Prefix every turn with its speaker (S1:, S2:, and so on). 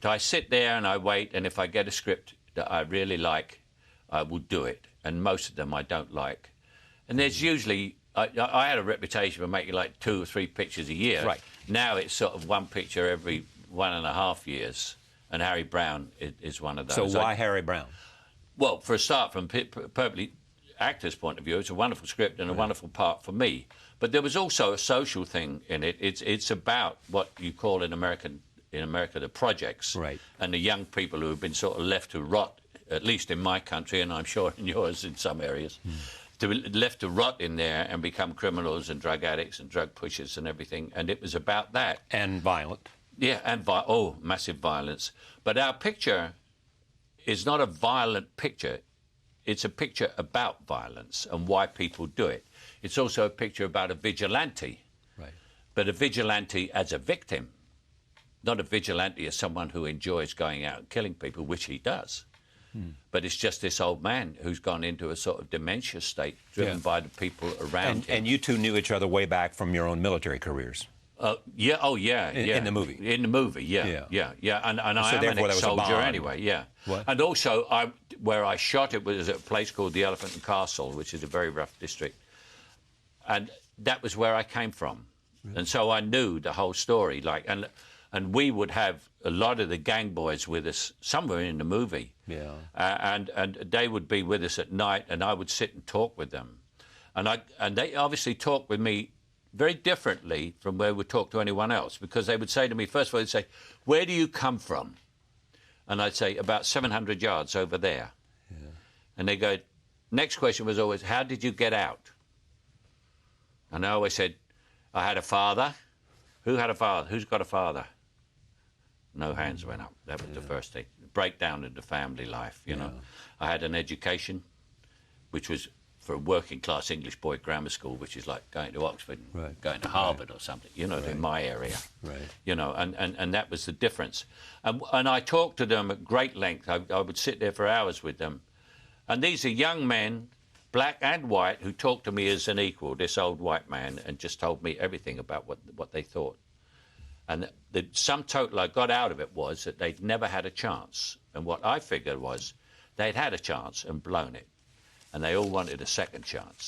S1: I sit there and I wait, and if I get a script that I really like, I will do it. And most of them I don't like. And there's usually... I had a reputation for making like 2 or 3 pictures a year.
S2: Right.
S1: Now it's sort of one picture every 1.5 years. And Harry Brown is one of those.
S2: So why Harry Brown?
S1: Well, for a start, from perfectly actor's point of view, it's a wonderful script and a wonderful part for me. But there was also a social thing in it. It's about what you call in America the projects,
S2: right,
S1: and the young people who have been sort of left to rot, at least in my country, and I'm sure in yours in some areas, to be left to rot in there and become criminals and drug addicts and drug pushers and everything. And it was about that.
S2: And violent.
S1: Yeah, and massive violence. But our picture is not a violent picture. It's a picture about violence and why people do it. It's also a picture about a vigilante,
S2: right,
S1: but a vigilante as a victim, not a vigilante as someone who enjoys going out and killing people, which he does. But it's just this old man who's gone into a sort of dementia state driven by the people around him.
S2: And you two knew each other way back from your own military careers.
S1: Yeah, oh yeah,
S2: in the movie.
S1: In the movie, yeah. And I am an ex-soldier anyway, yeah.
S2: What?
S1: And also, where I shot it was at a place called the Elephant and Castle, which is a very rough district. And that was where I came from. Really? And so I knew the whole story. And we would have a lot of the gang boys with us. Some were in the movie.
S2: Yeah.
S1: And they would be with us at night, and I would sit and talk with them. And they obviously talked with me very differently from where we talk to anyone else, because they would say to me, first of all, they'd say, "Where do you come from?" And I'd say, "About 700 yards over there." Yeah. And they go, next question was always, "How did you get out?" And I always said, "I had a father." Who had a father? Who's got a father? No hands went up. That was the first thing. Breakdown in the family life, you know. I had an education, which was for a working-class English boy grammar school, which is like going to Oxford, going to Harvard or something, you know, in my area. Right. You know, and that was the difference. And I talked to them at great length. I would sit there for hours with them. And these are young men, black and white, who talked to me as an equal, this old white man, and just told me everything about what they thought. And the sum total I got out of it was that they'd never had a chance. And what I figured was they'd had a chance and blown it. And they all wanted a second chance.